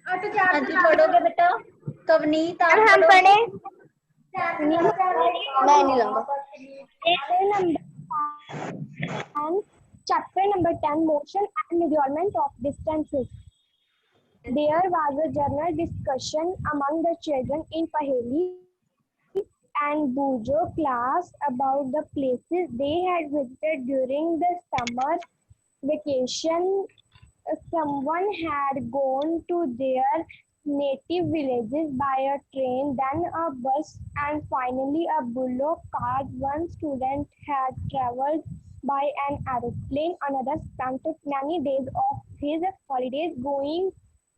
हाँ जी, पढ़ोगे बेटा? कवनीत आप हम पढ़ोगे? पढ़े मैं नहीं लूंगा। Chapter number 10, Motion and Measurement of Distances. There was a general discussion among the children in Paheli and Bujo class about the places they had visited during the summer vacation. Someone had gone to their native villages by a train, then a bus, and finally a bullock cart. One student had traveled by an aeroplane, another spent many days of his holidays going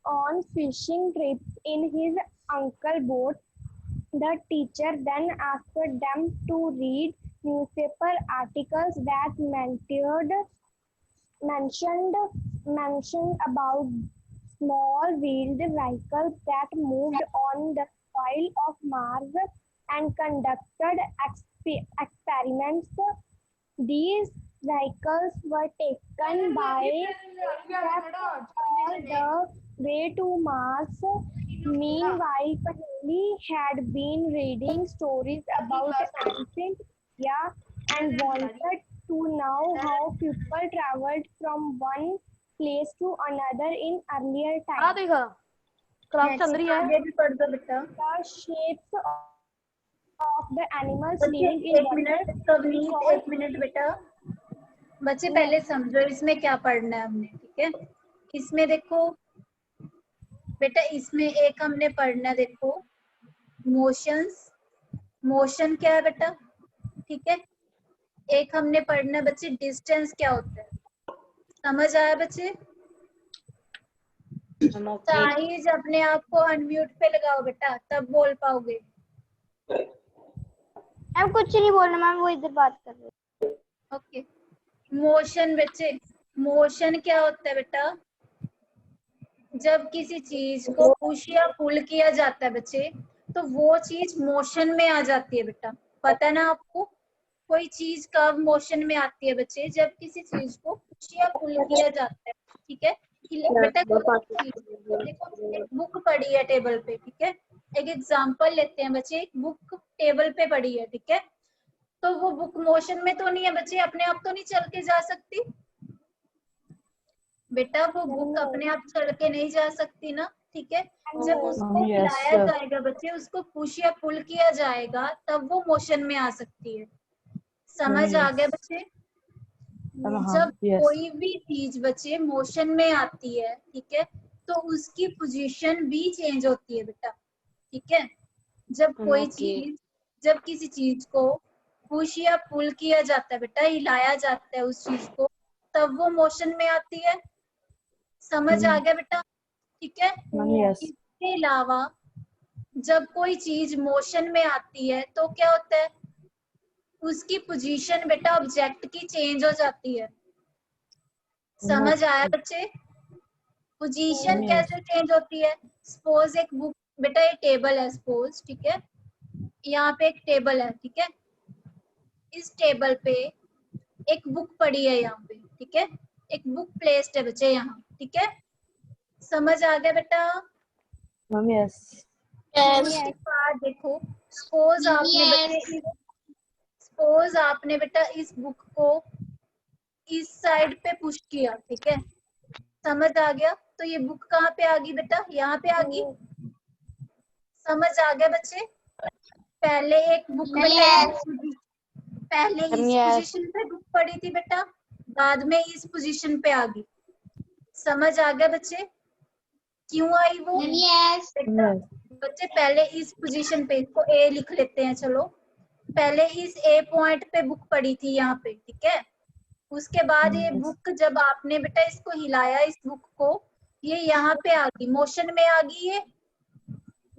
on fishing trips in his uncle's boat. The teacher then asked them to read newspaper articles that mentioned about small wheeled vehicles that moved on the soil of Mars and conducted experiments. These vehicles were taken by all the way to Mars. Meanwhile, Paheli had been reading stories about ancient India and wanted to know how people traveled from one place to another in earlier हाँ times. देखा cross चल रही है। आगे भी पढ़ दो बेटा। The shapes of the animals बच्चे living in एक water. मिनट, कवनीत एक मिनट बेटा। बच्चे पहले समझो इसमें क्या पढ़ना है हमने, ठीक है? इसमें देखो बेटा, इसमें एक हमने पढ़ना है, देखो मोशंस। मोशन क्या है बेटा? ठीक है। एक हमने पढ़ना है बच्चे डिस्टेंस क्या होता है। समझ आया बच्चे? साहिज अपने आप को अनम्यूट पे लगाओ बेटा, तब बोल पाओगे। मैम कुछ नहीं बोलना मैम, वो इधर बात कर रहे हैं। ओके। मोशन बच्चे, मोशन क्या होता है बेटा? जब किसी चीज को पुश या पुल किया जाता है बच्चे, तो वो चीज मोशन में आ जाती है बेटा। पता है ना आपको? कोई चीज कब मोशन में आती है बच्चे? जब किसी चीज को पुश या पुल किया जाता है, ठीक है? बेटा देखो, एक बुक पड़ी है टेबल पे, ठीक है? एक एग्जांपल लेते हैं बच्चे, एक बुक टेबल पे पड़ी है, ठीक है? तो वो बुक मोशन में तो नहीं है बच्चे, अपने आप तो नहीं चल के जा सकती बेटा। वो बुक अपने आप चढ़ के नहीं जा सकती ना, ठीक है? जब उसको हिलाया जाएगा बच्चे, उसको पुश या पुल किया जाएगा, तब वो मोशन में आ सकती है। समझ आ गया बच्चे? जब कोई भी चीज बच्चे मोशन में आती है, ठीक है, तो उसकी पोजीशन भी चेंज होती है बेटा, ठीक है? जब कोई चीज, जब किसी चीज को पुश या पुल किया जाता है बेटा, हिलाया जाता है उस चीज को, तब वो मोशन में आती है। समझ आ गया बेटा? ठीक है। इसके अलावा जब कोई चीज मोशन में आती है तो क्या होता है? उसकी पोजीशन बेटा ऑब्जेक्ट की चेंज हो जाती है। समझ आया बच्चे? पोजीशन कैसे चेंज होती है? सपोज एक बुक बेटा, ये टेबल है सपोज, ठीक है? यहाँ पे एक टेबल है, ठीक है? इस टेबल पे एक बुक पड़ी है यहाँ पे, ठीक है? एक बुक प्लेस्ड है बच्चे यहाँ, ठीक है? समझ आ गया बेटा? उसके बाद देखो, सपोज आपने बेटा इस बुक को इस साइड पे पुश किया, ठीक है? समझ आ गया? तो ये बुक कहाँ पे आ गई बेटा? यहाँ पे आ गई। समझ आ गया बच्चे? पहले एक बुक पहले इस पोजीशन पे बुक पड़ी थी बेटा, बाद में इस पोजीशन पे आ गई। समझ आ गया बच्चे? क्यों आई वो? बच्चे पहले इस पोजीशन पे, इसको ए लिख लेते हैं, चलो। पहले इस ए पॉइंट पे बुक पड़ी थी यहाँ पे, ठीक है? उसके बाद ये बुक, जब आपने बेटा इसको हिलाया, इस बुक को, ये यहाँ पे आ गई, मोशन में आ गई, ये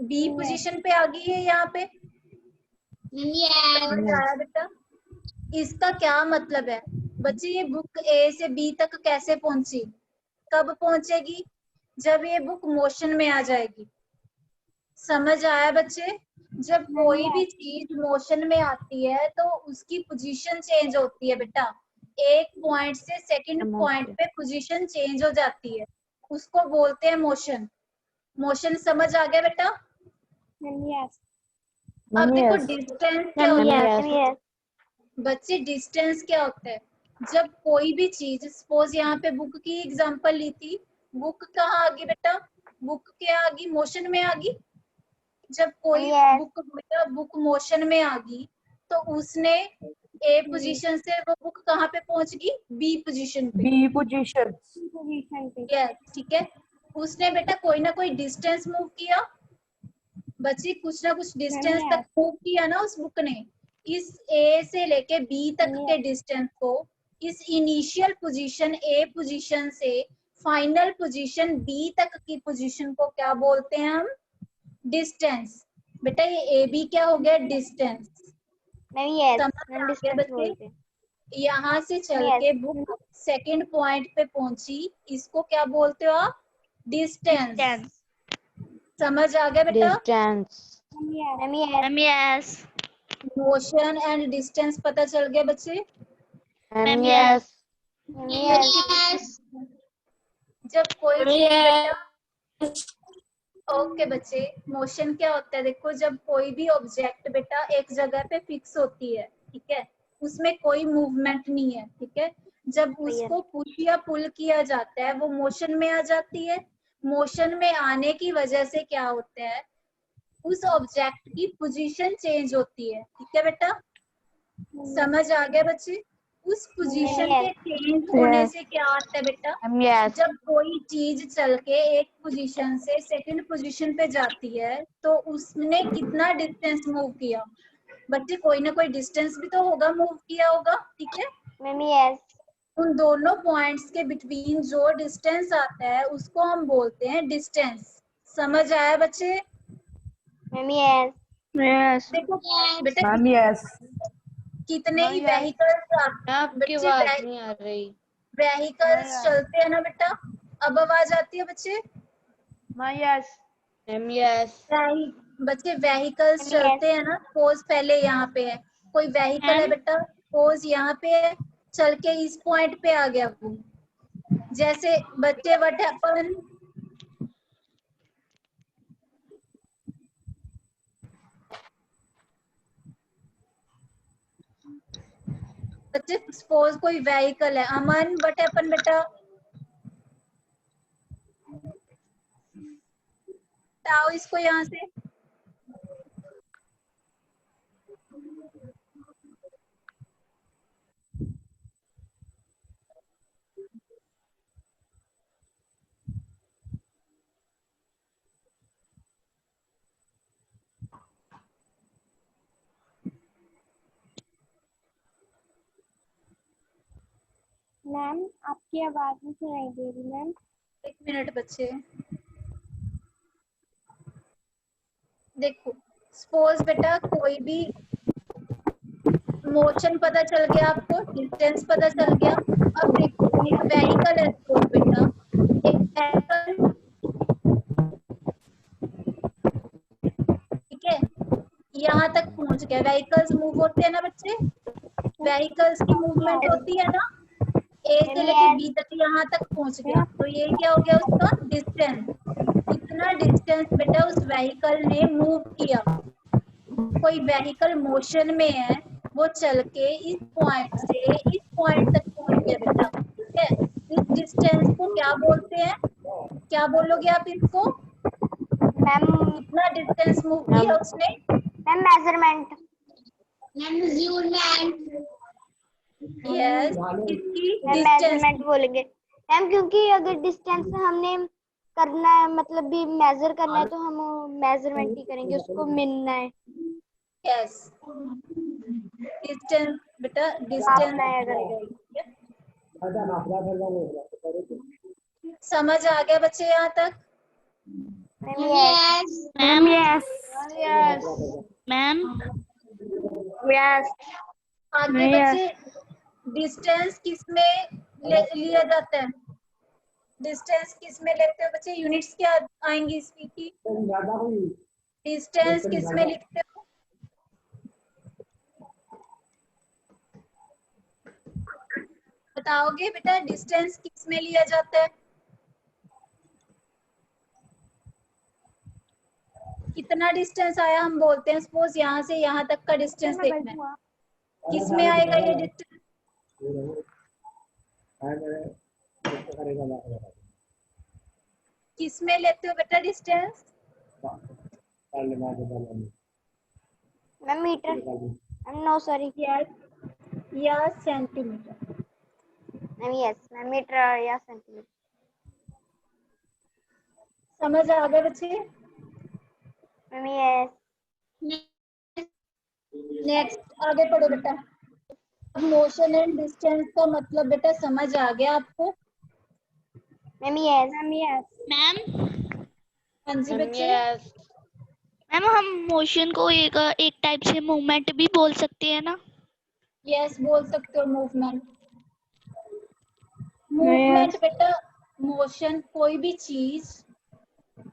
बी पोजीशन पे आ गई है यहाँ पे। समझ आया बेटा? इसका क्या मतलब है बच्चे? ये बुक ए से बी तक कैसे पहुंची? कब पहुंचेगी? जब ये बुक मोशन में आ जाएगी। समझ आया बच्चे? जब कोई भी चीज मोशन में आती है तो उसकी पोजीशन चेंज होती है बेटा। एक पॉइंट से सेकंड पॉइंट पे पोजीशन चेंज हो जाती है, उसको बोलते हैं मोशन। मोशन समझ आ गया बेटा? Yes. अब देखो Yes. डिस्टेंस क्या होता है Ma'am, yes. बच्चे? डिस्टेंस क्या होता है? जब कोई भी चीज, सपोज यहाँ पे बुक की एग्जांपल ली थी, बुक कहाँ आ गई बेटा? बुक क्या आ गई? मोशन में आ गई। जब कोई Yes. बुक मोशन में आ गई तो उसने ए पोजीशन से वो बुक कहाँ पे पहुंच गई? बी पोजीशन पे। B position. Position पे. यस, ठीक है। उसने बेटा कोई ना कोई डिस्टेंस मूव किया बच्ची, कुछ ना कुछ डिस्टेंस तक मूव किया ना उस बुक ने। इस ए से लेके बी तक के डिस्टेंस को, इस इनिशियल पोजीशन ए पोजीशन से फाइनल पोजीशन बी तक की पोजीशन को क्या बोलते हैं हम? डिस्टेंस। बेटा ये ए बी क्या हो गया? डिस्टेंस। Ma'am, yes. समझ Ma'am, आ गया distance बच्चे? बोलते हैं. यहाँ से चल Yes. के बुक सेकंड पॉइंट पे पहुंची, इसको क्या बोलते हो आप? डिस्टेंस। Distance. समझ आ गया बेटा? Distance. Yes. Ma'am, yes. Ma'am, yes. Motion and distance पता चल गया बच्चे? Ma'am, yes. Ma'am, yes. जब कोई चीज बेटा, ओके बच्चे, मोशन क्या होता है? देखो जब कोई भी ऑब्जेक्ट बेटा एक जगह पे फिक्स होती है, ठीक है, उसमें कोई मूवमेंट नहीं है, ठीक है, जब उसको पुश या पुल किया जाता है वो मोशन में आ जाती है। मोशन में आने की वजह से क्या होता है? उस ऑब्जेक्ट की पोजीशन चेंज होती है, ठीक है बेटा? समझ आ गया बच्चे? उस पोजीशन के चेंज होने से क्या आता है बेटा? Ma'am, yes. जब कोई चीज चल के एक पोजीशन से सेकंड पोजीशन पे जाती है तो उसने कितना डिस्टेंस मूव किया? बच्चे कोई ना कोई डिस्टेंस भी तो होगा, मूव किया होगा, ठीक है? Ma'am, yes. उन दोनों पॉइंट्स के बिटवीन जो डिस्टेंस आता है उसको हम बोलते हैं डिस्टेंस। समझ आया बच्चे? Ma'am, yes. Yes. देखो बेटा Ma'am, yes. कितने ही व्हीकल्स आपकी आवाज नहीं आ रही। व्हीकल्स चलते हैं ना बेटा? अब आवाज आती है बच्चे? Ma'am, yes. Ma'am yes. बच्चे व्हीकल्स चलते हैं ना, सपोज पहले यहाँ पे है कोई व्हीकल है बेटा, सपोज यहाँ पे है, चल के इस पॉइंट पे आ गया वो, जैसे बच्चे व्हाट हैपन, बच्चे सपोज कोई व्हीकल है, अमन व्हाट हैपन बेटा? बताओ इसको यहाँ से। मैम आपकी आवाज नहीं सुनाई दे रही मैम। एक मिनट बच्चे, देखो सपोज बेटा कोई भी मोशन पता चल गया आपको, डिस्टेंस पता चल गया। अब देखो एक व्हीकल है सपोज बेटा, एक व्हीकल, ठीक है, यहाँ तक पहुंच गया। व्हीकल्स मूव होते हैं ना बच्चे? व्हीकल्स की मूवमेंट होती है ना? ए से लेके बी तक यहाँ तक पहुंच गया, तो ये क्या हो गया उसका? डिस्टेंस। कितना डिस्टेंस बेटा उस व्हीकल ने मूव किया? कोई व्हीकल मोशन में है, वो चल के इस पॉइंट से इस पॉइंट तक पहुंच गया बेटा, ठीक है, इस डिस्टेंस को क्या बोलते हैं? क्या बोलोगे आप इसको? मैम, कितना डिस्टेंस मूव किया उसने? Ma'am measurement. यस, इसकी मैम डिस्टेंस। मेजरमेंट बोलेंगे मैम, क्योंकि अगर डिस्टेंस हमने करना है, मतलब भी मेजर करना है, तो हम मेजरमेंट ही करेंगे, उसको मिलना है। यस, डिस्टेंस बेटा, डिस्टेंस। नापना है अगर। समझ आ गया बच्चे यहाँ तक? Ma'am yes. Ma'am Yes. Yes. Ma'am yes. आगे बच्चे डिस्टेंस किस में लिया जाता है? डिस्टेंस किस में लेते हो बच्चे? यूनिट्स क्या आएंगी इसकी की? डिस्टेंस किस में लिखते हो? बताओगे बेटा डिस्टेंस किस में लिया जाता है? कितना डिस्टेंस आया हम बोलते हैं, सपोज यहाँ से यहाँ तक का डिस्टेंस देखना है, किस में आएगा ये डिस्टेंस? किस में लेते हो बेटा distance? Ma'am metre, no sorry, yes या centimetre? Ma'am yes, ma'am metre या सेंटीमीटर। समझ आ गए बच्चे? Ma'am yes. नेक्स्ट आगे पढ़ो बेटा। मोशन एंड डिस्टेंस का मतलब बेटा समझ आ गया आपको? Ma'am yes. Ma'am yes. Ma'am हाँ जी मैम बच्चे। यस। मैम हम मोशन को एक टाइप से मूवमेंट भी बोल सकते हैं ना? यस बोल सकते हो मूवमेंट। मूवमेंट बेटा, मोशन कोई भी चीज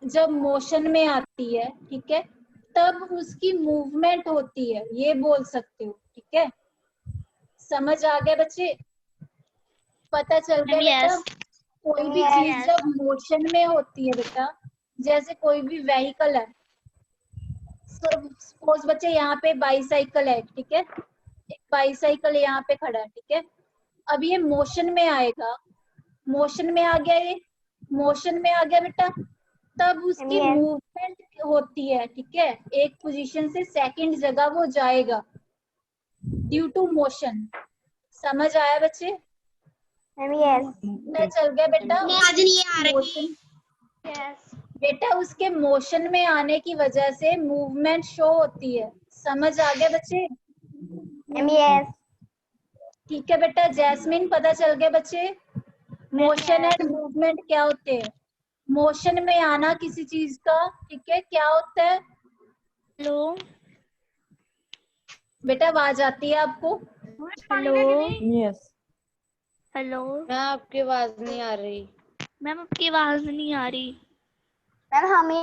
जब मोशन में आती है, ठीक है, तब उसकी मूवमेंट होती है, ये बोल सकते हो, ठीक है। समझ आ गया बच्चे? पता चल गया बेटा? कोई भी चीज जब मोशन में होती है बेटा, जैसे कोई भी व्हीकल है, सपोज बच्चे यहाँ पे बाईसाइकिल है, ठीक है, एक बाईसाइकिल यहाँ पे खड़ा है, ठीक है, अब ये मोशन में आएगा, मोशन में आ गया, ये मोशन में आ गया बेटा, तब उसकी मूवमेंट होती है, ठीक है, एक पोजीशन से सेकंड जगह वो जाएगा ड्यू टू मोशन। समझ आया बच्चे? पता चल गया बेटा? आज नहीं आ रही। मोशन, बेटा उसके मोशन में आने की वजह से मूवमेंट शो होती है। समझ आ गया बच्चे? ठीक है बेटा। जैस्मिन पता चल गया बच्चे? मोशन एंड मूवमेंट क्या होते हैं? मोशन में आना किसी चीज का, ठीक है, क्या होता है? हेलो बेटा आवाज आती है आपको? Hello yes. हेलो मैं आपकी आवाज नहीं आ रही। मैम आपकी आवाज नहीं आ रही। मैम हमें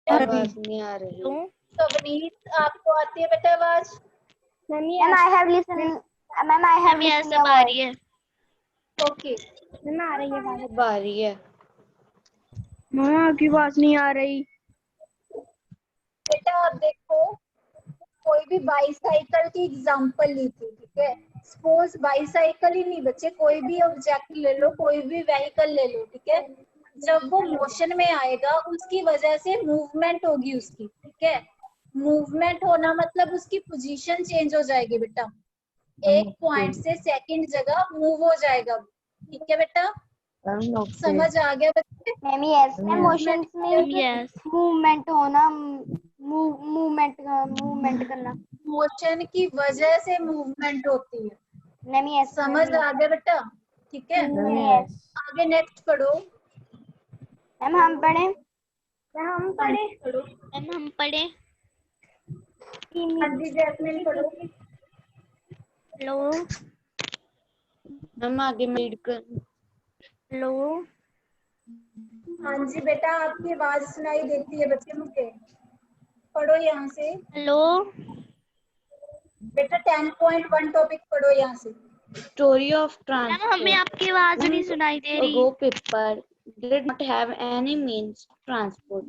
आवाज नहीं आ रही। क्यों? सवनीत आपको आती है बेटा आवाज? Ma'am I have listen, ma'am I have ma'am yes listen अब आ रही है। ओके। मैम आ रही है आवाज। अब आ रही है। मैम आपकी आवाज नहीं आ रही। बेटा आप देखो, कोई भी बाईसाइकिल की एग्जांपल ली थी, ठीक है, सपोज बाईसाइकिल ही नहीं बच्चे, कोई भी ऑब्जेक्ट ले लो, कोई भी व्हीकल ले लो, ठीक है, जब वो मोशन में आएगा उसकी वजह से मूवमेंट होगी उसकी, ठीक है, मूवमेंट होना मतलब उसकी पोजीशन चेंज हो जाएगी बेटा, एक पॉइंट से सेकंड जगह मूव हो जाएगा, ठीक है बेटा? समझ आ गया बच्चे? Ma'am yes. Ma'am motion means yes movement होना, मूवमेंट करना। मोशन की वजह से मूवमेंट होती है। Ma'am yes. समझ आ गया बेटा? ठीक है, आगे नेक्स्ट पढ़ो। मैम हम पढ़े? पढ़ो। मैम हम पढ़े। हाँ जी जैस्मिन पढ़ो। हेलो हम आगे मेडिकल। हेलो हाँ जी बेटा आपकी आवाज सुनाई देती है बच्चे मुझे। पढ़ो यहाँ से हेलो बेटा, 10.1 टॉपिक पढ़ो यहाँ से। Story of मैम हमें transport. आपकी आवाज नहीं सुनाई दे रही। Ago, people did not have any means of transport.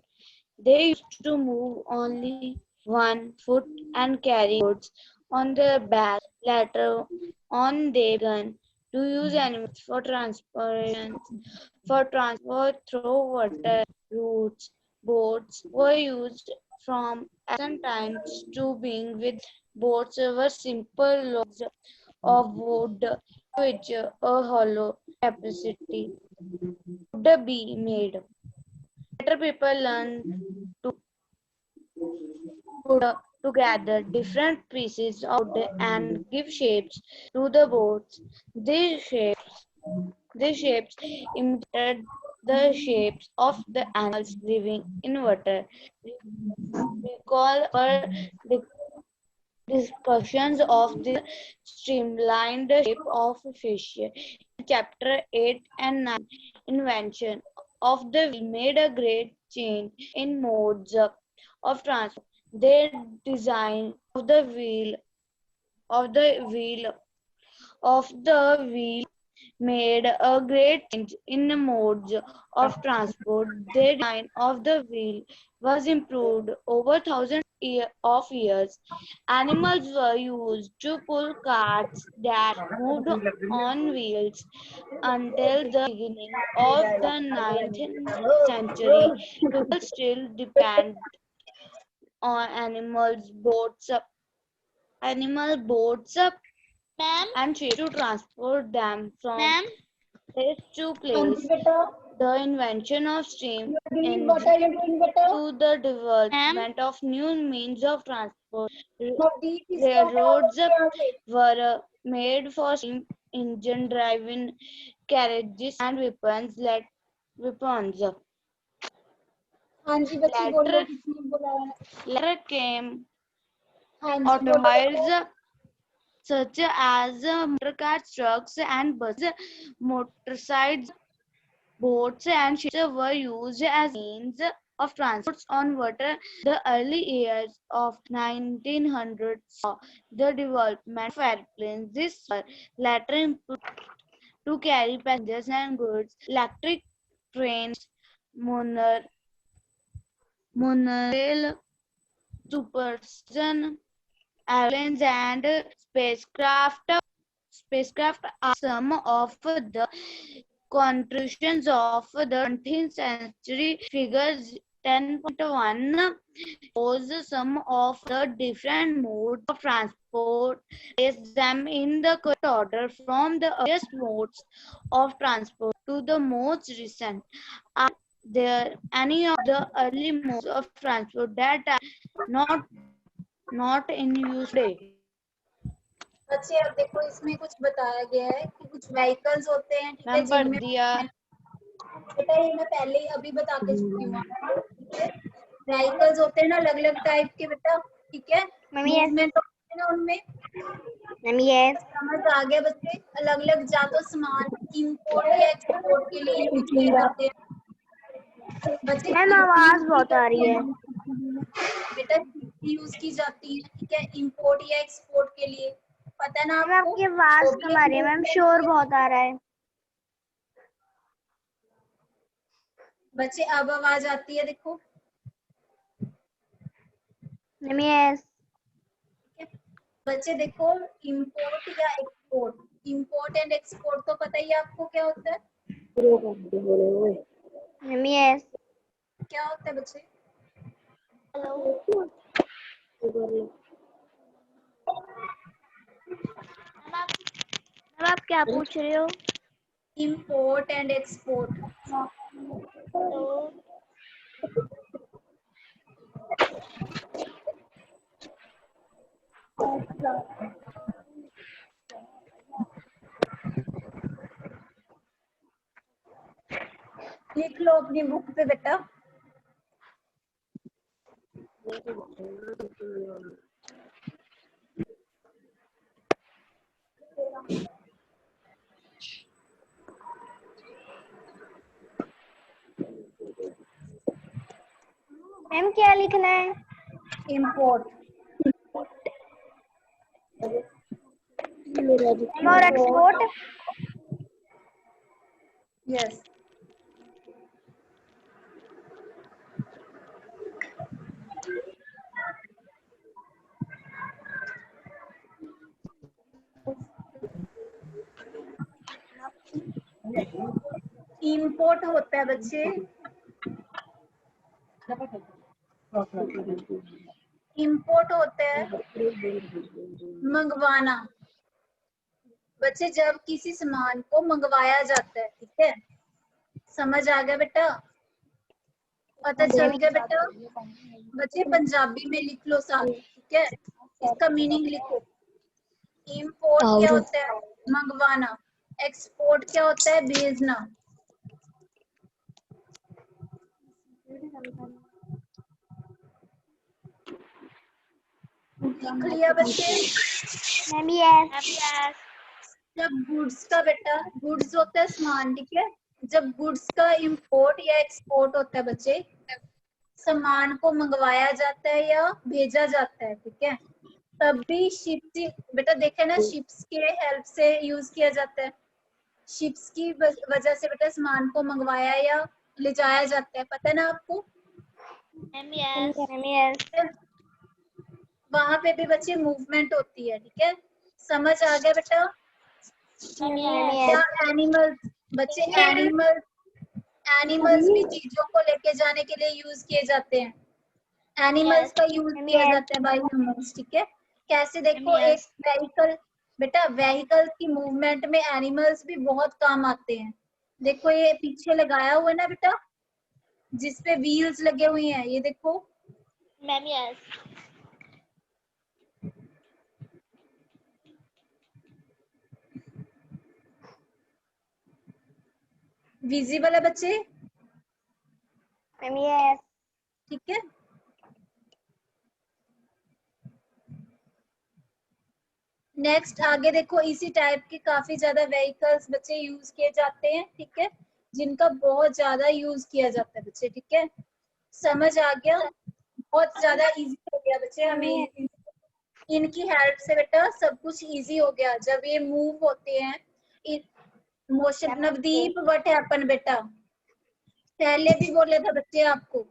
They used to move only one foot and carry goods on their back. Later on, they began to use animals for transportation. For transport through water routes, boats were used from ancient times to being with boats were simple logs of wood which a hollow capacity would be made. Later people learned to put together different pieces of wood and give shapes to the boats. These shapes imitated the shapes of the animals living in water. Recall our discussions of the streamlined shape of fish. In chapter 8 and 9, invention of the wheel made a great change in modes of transport. The design of the wheel made a great change in the modes of transport. The design of the wheel was improved over thousands of years. Animals were used to pull carts that moved on wheels until the beginning of the 19th century. People still depend on animal boats Ma'am, and ships to transport them from ma'am, place to हाँ जी place. बेटा, The invention of steam you are doing what engine are you doing बेटा? to the ma'am, development of new means of transport. Navdeep इसको हटाओ Railroads बच्चे यहाँ से। were made for steam engine driven carriages and weapons. हाँ जी बच्चे बोलो, Later, किसने बुलाया? later came हाँ जी बोलो automobiles बेटा। such as motor cars, trucks, and buses. Motorcycles, boats, and ships were used as means of transport on water. The early years of 1900 saw the development of airplanes. This were later improved to carry passengers and goods. Electric trains, monorail, supersonic airplanes, and spacecraft are some of the contributions of the 20th century. Figures 10.1 shows some of the different modes of transport. Place them in the correct order from the earliest modes of transport to the most recent. Are there any of the early modes of transport that are not in use today? बच्चे अब देखो इसमें कुछ बताया गया है कि कुछ व्हीकल्स होते हैं, ठीक है, मैम पढ़ जिनमें दिया। बेटा ये मैं पहले ही अभी बता के चुकी हूँ आपको, ठीक है। व्हीकल्स होते हैं ना अलग अलग टाइप के बेटा, ठीक है, मम्मी yes, मूवमेंट होते हैं ना उनमें। मम्मी yes, समझ आ गया बच्चे, अलग अलग जा तो सामान इंपोर्ट या एक्सपोर्ट के लिए यूज किए जाते हैं बच्चे। मैम आवाज बहुत आ रही है। बेटा यूज की जाती है, ठीक है, इंपोर्ट या एक्सपोर्ट के लिए, पता है ना मैम आपको। आपकी आवाज कम आ रही है मैम, शोर बहुत आ रहा है। बच्चे अब आवाज आती है देखो, मम्मी yes, बच्चे देखो इंपोर्ट या एक्सपोर्ट, इंपोर्ट एंड एक्सपोर्ट तो पता ही है आपको क्या होता है। मम्मी yes, क्या होता है बच्चे? मैम आप क्या पूछ रहे हो? Import and export. लिख लो अपनी बुक पे बेटा। मैम क्या लिखना है? इंपोर्ट और एक्सपोर्ट? यस। इंपोर्ट होता है बच्चे, इंपोर्ट होता है मंगवाना। बच्चे जब किसी सामान को मंगवाया जाता है, ठीक है, समझ आ गया बेटा, पता चल गया बेटा। बच्चे पंजाबी में लिख लो साथ, ठीक है, इसका मीनिंग लिखो। इंपोर्ट क्या होता है? मंगवाना। एक्सपोर्ट क्या होता है? भेजना। लिख लिया बच्चे? मैम yes, जब गुड्स का बेटा, गुड्स होता है सामान, ठीक है, जब गुड्स का इंपोर्ट या एक्सपोर्ट होता है बच्चे, सामान को मंगवाया जाता है या भेजा जाता है, ठीक है, तब भी शिप्स बेटा देखे ना, शिप्स के हेल्प से यूज किया जाता है। शिप्स की वजह से बेटा सामान को मंगवाया या ले जाया जाता है, पता है ना आपको? Ma'am yes. वहां पे भी बच्चे मूवमेंट होती है, ठीक है, समझ आ गया बेटा? मैम या यस। एनिमल्स, बच्चे एनिमल्स भी चीजों को लेके जाने के लिए यूज किए जाते हैं, एनिमल्स का यूज किया जाता है बाय ह्यूमंस, ठीक है। कैसे देखो, एक यस। व्हीकल, बेटा व्हीकल की मूवमेंट में एनिमल्स भी बहुत काम आते हैं। देखो ये पीछे लगाया हुआ है ना बेटा, जिसपे व्हील्स लगे हुए हैं, ये देखो। Ma'am yes. विजिबल है बच्चे? Ma'am yes. ठीक है। नेक्स्ट आगे देखो, इसी टाइप के काफी ज्यादा व्हीकल्स बच्चे यूज किए जाते हैं, ठीक है, जिनका बहुत ज्यादा यूज किया जाता है बच्चे, ठीक है, समझ आ गया? बहुत ज्यादा इजी हो गया बच्चे, हमें इनकी हेल्प से बेटा सब कुछ इजी हो गया। जब ये मूव होते हैं मोशन, नवदीप व्हाट हैपन बेटा, पहले भी बोले था बच्चे आपको।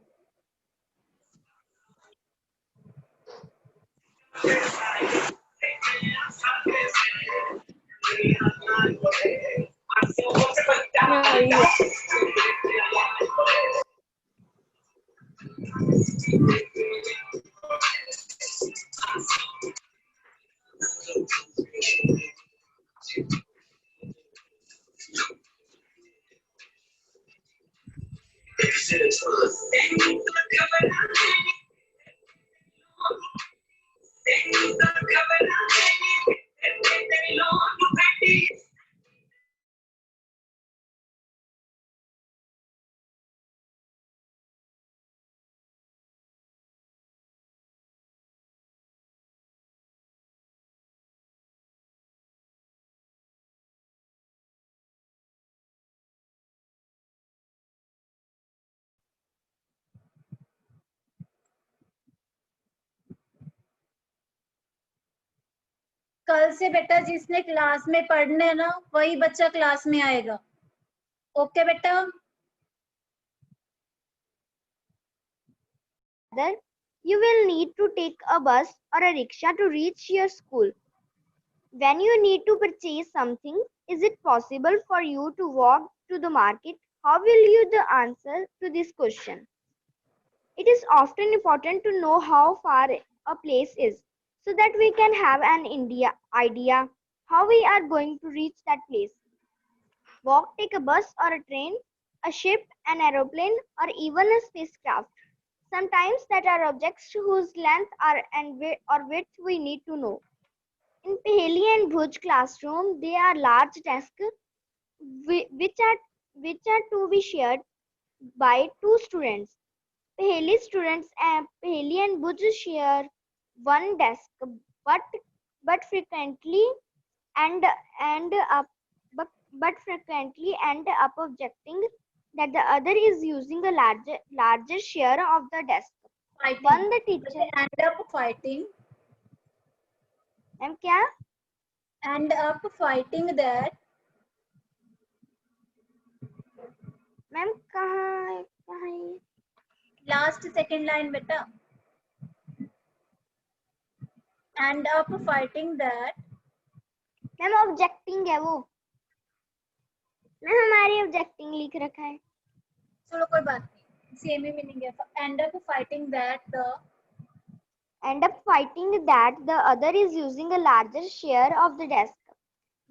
कल से बेटा जिसने क्लास में पढ़ना है ना, वही बच्चा क्लास में आएगा। ओके बेटा? You will need to take a bus or a rickshaw to reach your school. When you need to purchase something, is it possible for you to walk to the market? How will you the answer to this question? It is often important to know how far a place is so that we can have an idea how we are going to reach that place. Walk, take a bus or a train, a ship, an aeroplane, or even a spacecraft. Sometimes that are objects whose length or width we need to know. In Paheli and Bhuj classroom, there are large desks which are to be shared by two students. Paheli students and Paheli and Bhuj share one desk, but frequently and up but frequently end up objecting that the other is using a larger share of the desk. Fighting. One the teacher End up fighting. Ma'am क्या? End up fighting that. Ma'am कहाँ कहाँ है? Last second line बेटा. End up fighting that. Ma'am objecting है वो, ma'am हमारी objecting लिख रखा है। चलो कोई बात नहीं, सेम ही मीनिंग है। End up fighting that the other is using a larger share of the desk.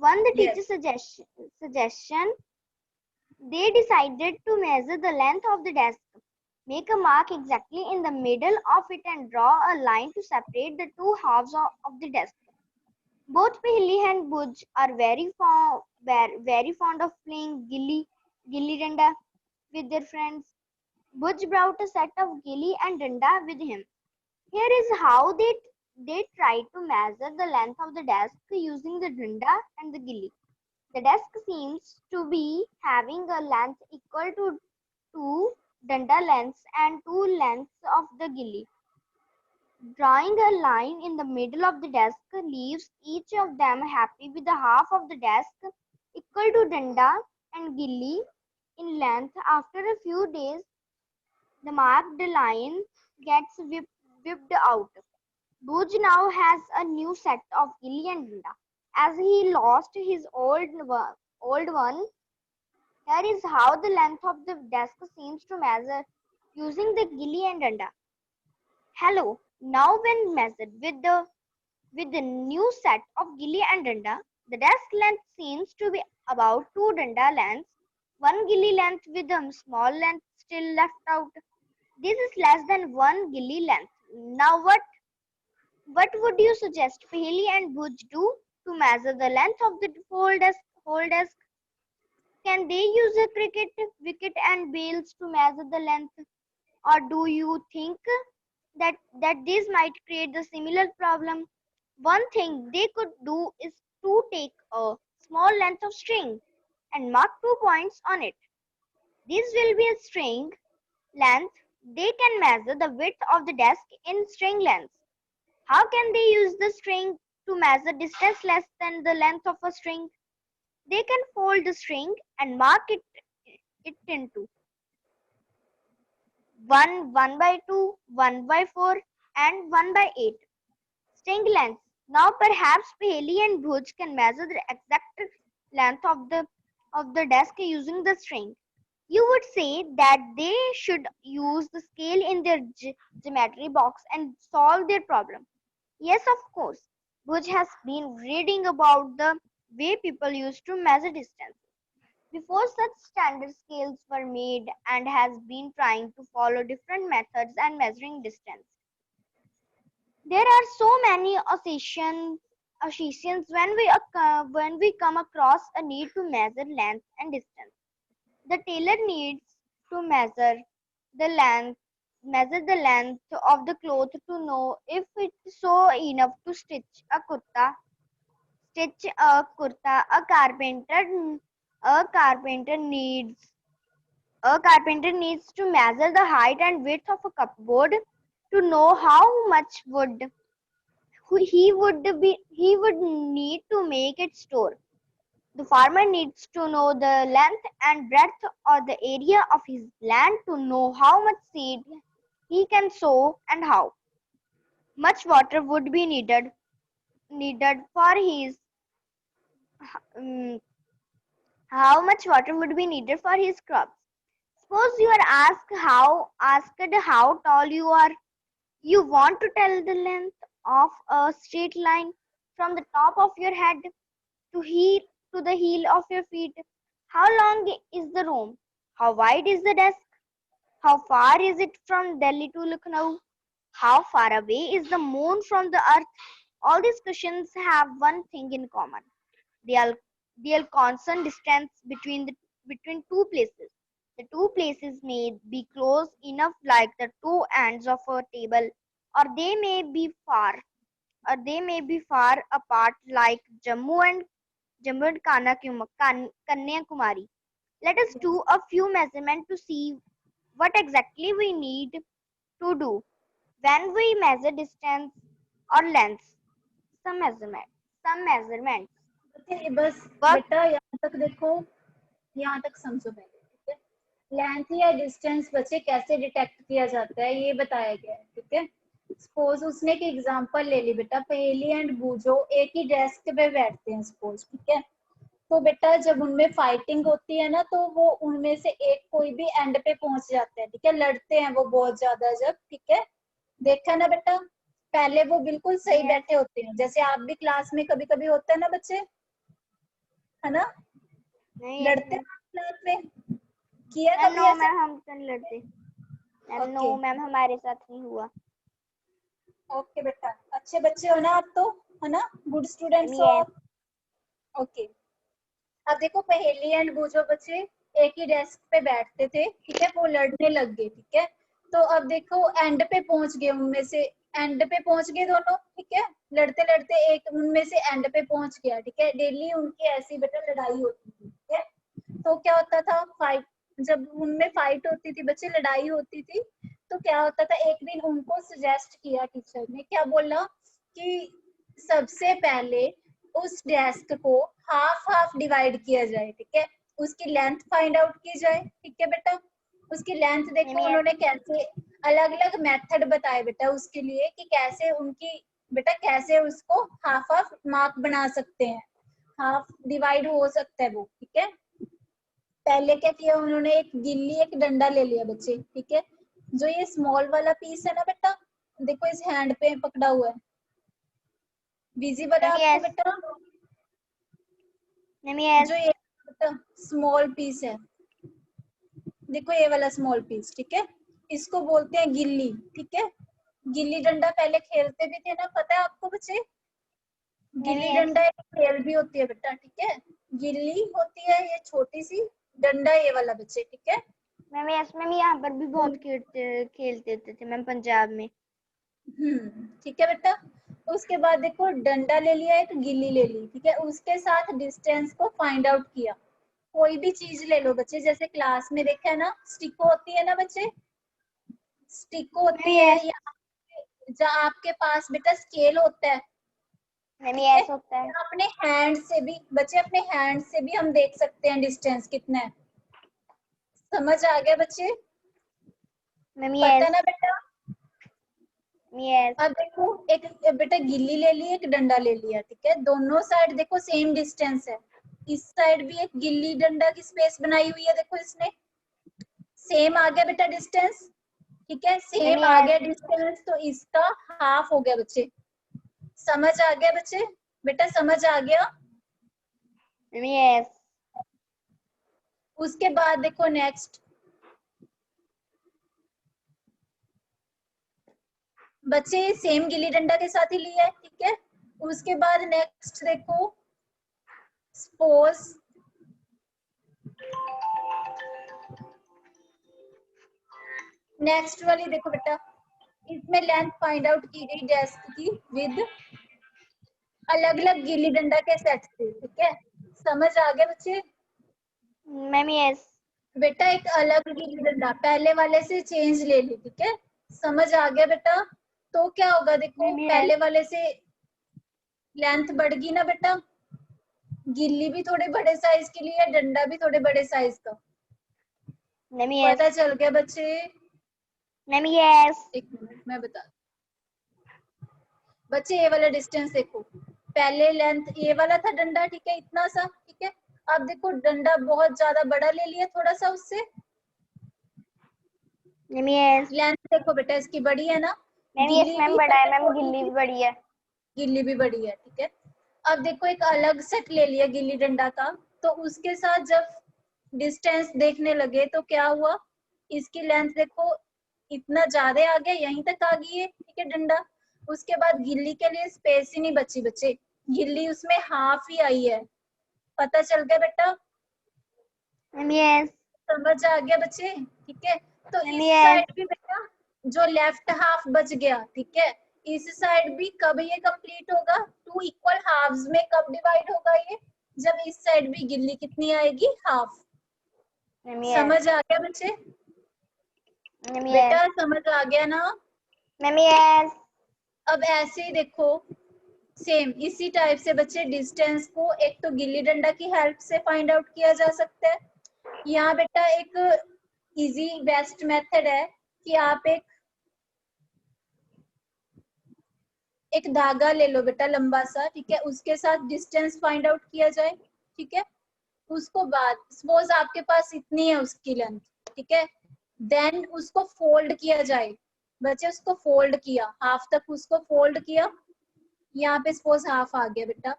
One the teacher's suggestion, they decided to measure the length of the desk, make a mark exactly in the middle of it and draw a line to separate the two halves of the desk. Both Paheli and Bhuj are very fond of playing gilli danda with their friends. Bhuj brought a set of gilli and danda with him. Here is how they tried to measure the length of the desk using the danda and the gilli. The desk seems to be having a length equal to 2 danda lengths and 2 lengths of the gilli. Drawing a line in the middle of the desk leaves each of them happy with the half of the desk equal to danda and gilli in length. After a few days, the marked line gets whipped out. Bhuj now has a new set of gilli and danda. As he lost his old one, here is how the length of the desk seems to measure using the gilli and danda. Hello. Now when measured with the new set of gilli and danda, the desk length seems to be about 2 danda lengths, 1 gilli length with a small length still left out. This is less than 1 gilli length. Now what would you suggest Paheli and Bhuj do to measure the length of the whole desk? Can they use a cricket wicket and bails to measure the length? Or do you think that this might create the similar problem? One thing they could do is to take a small length of string and mark 2 points on it. This will be a string length. They can measure the width of the desk in string lengths. How can they use the string to measure distance less than the length of a string? They can fold the string and mark it into 1 by 2, 1 by 4 and 1 by 8 string lengths. Now perhaps Paheli and Bhuj can measure the exact length of the desk using the string. You would say that they should use the scale in their geometry box and solve their problem. Yes, of course. Bhuj has been reading about the way people used to measure distance before such standard scales were made and has been trying to follow different methods and measuring distance. There are so many associations when we come across a need to measure length and distance. The tailor needs to measure the length of the cloth to know if it's so enough to stitch a kurta. A carpenter needs to measure the height and width of a cupboard to know how much wood he would need to make its store. The farmer needs to know the length and breadth or the area of his land to know how much seed he can sow and how much water would be needed for his how much water would be needed for his crops. Suppose you are asked how tall you are. You want to tell the length of a straight line from the top of your head to the heel of your feet. How long is the room? How wide is the desk? How far is it from Delhi to Lucknow? How far away is the moon from the earth? All these questions have one thing in common. They are constant distance between two places. The two places may be close enough like the two ends of a table, or they may be far apart like Jammu and Kanyakumari. Let us do a few measurements to see what exactly we need to do when we measure distance or length. Some measurements. Okay, बस Work. बेटा यहाँ तक देखो, यहाँ तक समझो पहले, ठीक है। लेंथ या डिस्टेंस बच्चे कैसे डिटेक्ट किया जाता है ये बताया गया है, ठीक है। सपोज उसने एक एग्जांपल ले ली बेटा, पहेली एंड बूझो एक ही डेस्क पे बैठते हैं सपोज, ठीक है। तो बेटा जब उनमें फाइटिंग होती है ना, तो वो उनमें से एक कोई भी एंड पे पहुंच जाता है, ठीक है। लड़ते हैं वो बहुत ज्यादा जब, ठीक है। देखा ना बेटा, पहले वो बिल्कुल सही बैठे होते हैं, जैसे आप भी क्लास में कभी कभी होता है ना बच्चे, है ना, लड़ते हैं क्लास में, किया कभी नो ऐसा? मैम हम तो लड़ते। नो मैम हमारे साथ नहीं हुआ। ओके बेटा, अच्छे बच्चे हो ना आप तो, है ना, गुड स्टूडेंट्स हो आप। ओके, अब देखो पहेली एंड बूझो बच्चे एक ही डेस्क पे बैठते थे, ठीक है। वो लड़ने लग गए, ठीक है। तो अब देखो एंड पे पहुंच गए, उनमें से एंड पे पहुंच गए दोनों, ठीक है। लड़ते लड़ते एक उनमें से एंड पे पहुंच गया, ठीक है। डेली उनकी ऐसी बेटा लड़ाई होती थी, ठीक है। तो क्या होता था, फाइट, जब उनमें फाइट होती थी बच्चे, लड़ाई होती थी, तो क्या होता था, एक दिन उनको सजेस्ट किया टीचर ने, क्या बोला कि सबसे पहले उस डेस्क को हाफ हाफ डिवाइड किया जाए, ठीक है, उसकी लेंथ फाइंड आउट की जाए, ठीक है बेटा। उसकी लेंथ देखो उन्होंने कैसे अलग अलग मेथड बताए बेटा उसके लिए कि कैसे उनकी बेटा कैसे उसको हाफ हाफ मार्क बना सकते हैं, हाफ डिवाइड हो सकता है वो, ठीक है। पहले क्या किया उन्होंने, एक गिल्ली एक डंडा ले लिया बच्चे, ठीक है। जो ये स्मॉल वाला पीस है ना बेटा, देखो इस हैंड पे पकड़ा हुआ है, विजिबल है आपको बेटा। जो ये स्मॉल पीस है, देखो ये वाला स्मॉल पीस, ठीक है, इसको बोलते हैं गिल्ली, ठीक है। गिल्ली डंडा पहले खेलते भी थे ना, पता है आपको बच्चे? गिल्ली डंडा एक खेल भी होती है बेटा, ठीक है। गिल्ली होती है ये छोटी सी, डंडा ये वाला बच्चे, ठीक है। मैम यस मैम, यहाँ पर भी बहुत खेलते थे मैम पंजाब में। ठीक है बेटा। उसके बाद देखो डंडा ले लिया, एक गिल्ली ले ली, ठीक है, उसके साथ डिस्टेंस को फाइंड आउट किया। कोई भी चीज ले लो बच्चे, जैसे क्लास में देखा है ना, स्टिक होती है ना बच्चे, स्टिक होती है, या जहाँ आपके पास बेटा स्केल होता है, होता है। अपने हैंड से भी बच्चे, अपने हैंड से भी हम देख सकते हैं डिस्टेंस कितना है। समझ आ गया बच्चे? पता ना बेटा? अब देखो एक बेटा गिल्ली ले ली, एक डंडा ले लिया, ठीक है, दोनों साइड देखो सेम डिस्टेंस है। इस साइड भी एक गिल्ली डंडा की स्पेस बनाई हुई है, देखो इसने सेम आ गया बेटा डिस्टेंस, ठीक है, सेम आ गया डिस्टेंस, तो इसका हाफ हो गया बच्चे। समझ आ गया बच्चे? बेटा समझ आ गया? यस। उसके बाद देखो नेक्स्ट, बच्चे सेम गिल्ली डंडा के साथ ही लिया है, ठीक है। उसके बाद नेक्स्ट देखो, सपोज नेक्स्ट वाली देखो बेटा, इसमें लेंथ फाइंड आउट की गई डेस्क की विद अलग अलग गिल्ली डंडा के सेट से, ठीक है। समझ आ गया बच्चे? Ma'am yes. बेटा एक अलग गिल्ली डंडा पहले वाले से चेंज ले ली, ठीक है। समझ आ गया बेटा? तो क्या होगा देखो, पहले वाले से लेंथ बढ़ गई ना बेटा, गिल्ली भी थोड़े बड़े साइज के लिए, डंडा भी थोड़े बड़े साइज का। पता चल गया बच्चे? यस। एक मिनट मैं बता, बच्चे ये वाला डिस्टेंस देखो, पहले लेंथ ये वाला था डंडा, ठीक है, इतना सा, ठीक है। अब देखो डंडा बहुत ज्यादा बड़ा ले लिया थोड़ा सा उससे, लेंथ देखो बेटा इसकी बड़ी है ना, गिल्ली भी बड़ा है मैम, गिल्ली भी बड़ी है, गिल्ली भी बड़ी है, ठीक है। अब देखो एक अलग सेट ले लिया गिल्ली डंडा का, तो उसके साथ जब डिस्टेंस देखने लगे तो क्या हुआ, इसकी लेंथ देखो इतना ज्यादा आ गया, यहीं तक आ गई है, ठीक है, डंडा। उसके बाद गिल्ली के लिए स्पेस ही नहीं बची बच्चे, गिल्ली उसमें हाफ ही आई है। पता चल गया बेटा? यस। समझ आ गया बच्चे? ठीक है। तो इस साइड भी बेटा जो लेफ्ट हाफ बच गया, ठीक है, इस साइड भी कब ये कंप्लीट होगा, 2 इक्वल हाफ्स में कब डिवाइड होगा ये, जब इस साइड भी गिल्ली कितनी आएगी, हाफ। समझ आ गया बच्चे? बेटा समझ आ गया ना? यस। अब ऐसे ही देखो सेम इसी टाइप से बच्चे डिस्टेंस को एक तो गिल्ली डंडा की हेल्प से फाइंड आउट किया जा सकता है। यहाँ बेटा एक इजी बेस्ट मेथड है कि आप एक धागा ले लो बेटा लंबा सा, ठीक है, उसके साथ डिस्टेंस फाइंड आउट किया जाए, ठीक है। उसको बाद सपोज आपके पास इतनी है उसकी लेंथ, ठीक है, देन उसको फोल्ड किया जाए बच्चे, उसको फोल्ड किया हाफ तक, उसको फोल्ड किया, यहाँ पे सपोज हाफ आ गया बेटा,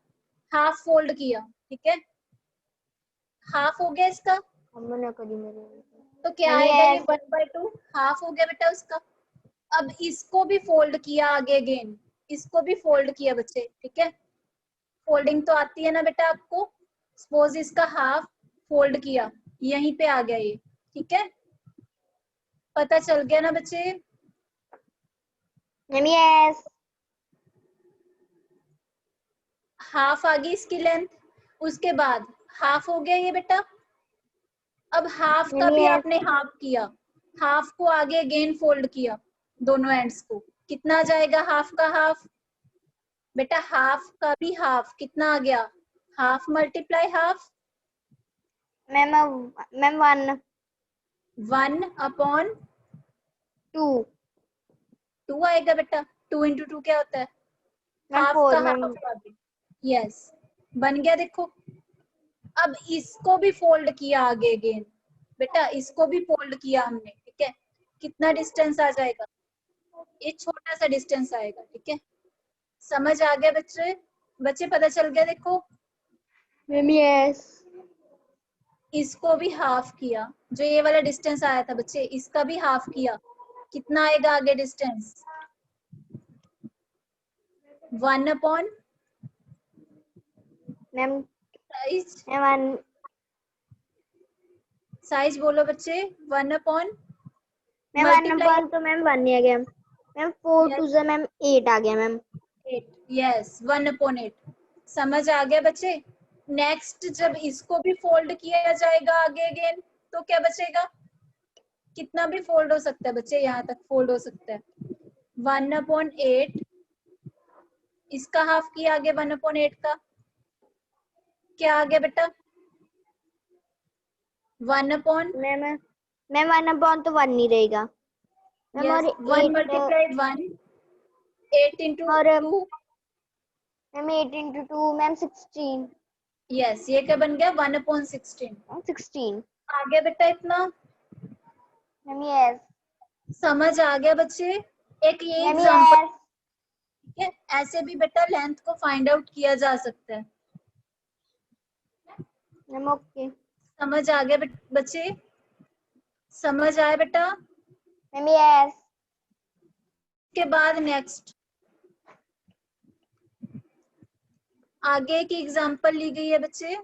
हाफ फोल्ड किया, ठीक है, हाफ हो गया इसका, तो क्या आएगा ये 1/2 हाफ हो गया बेटा उसका। अब इसको भी फोल्ड किया आगे अगेन, इसको भी फोल्ड किया बच्चे, ठीक है, फोल्डिंग तो आती है ना बेटा आपको। सपोज इसका हाफ फोल्ड किया, यहीं पे आ गया ये, ठीक है, पता चल गया ना बच्चे? यस। हाफ आ गई इसकी लेंथ, उसके बाद हाफ हो गया ये बेटा। अब हाफ का भी आपने हाफ किया, हाफ को आगे अगेन फोल्ड किया दोनों एंड्स को, कितना आ जाएगा हाफ का हाफ, बेटा हाफ का भी हाफ कितना आ गया, half multiply half, ma'am 1 1 upon 2 2 आएगा बेटा। 2 इंटू 2 क्या होता है, मैम हाफ 4 का मैम। हाफ का भी। यस बन गया देखो। अब इसको भी फोल्ड किया आगे अगेन, बेटा इसको भी फोल्ड किया हमने, ठीक है। कितना डिस्टेंस आ जाएगा, ये छोटा सा डिस्टेंस आएगा, ठीक है। समझ आ गया बच्चे, बच्चे पता चल गया देखो। Ma'am yes. इसको भी हाफ किया, जो ये वाला डिस्टेंस आया था बच्चे, इसका भी हाफ किया, कितना आएगा आगे distance, 1 upon ma'am size, ma'am size बोलो बच्चे, 1 अपॉन मैम 1 अपॉन तो मैम 1 ही आ गया मैम। 4 Yes. टू से मैम 8 आ गया मैम। 8, yes 1 upon 8। समझ आ गया बच्चे। नेक्स्ट जब इसको भी फोल्ड किया जाएगा आगे अगेन, तो क्या बचेगा, कितना भी फोल्ड हो सकता है बच्चे, यहाँ तक फोल्ड हो सकता है, 1 अपॉन 8, इसका हाफ किया आगे 1 अपॉन 8 का, क्या आ गया बेटा, 1 अपॉन, मैम 1 अपॉन तो 1 नहीं रहेगा मैम। और 1 मल्टीप्लाई 1, 8 इंटू और 2, मैम 8 इंटू 2 मैम 16। यस ये क्या बन गया, 1 अपॉन 16। 16 आ गया बेटा इतना, मैम यस। समझ आ गया बच्चे। एक ये मैम एग्जांपल, यस। ठीक है, ऐसे भी बेटा लेंथ को फाइंड आउट किया जा सकता है। Ma'am okay. समझ आ गया बच्चे, समझ आया बेटा। Ma'am yes. के बाद नेक्स्ट आगे की एग्जांपल ली गई है बच्चे,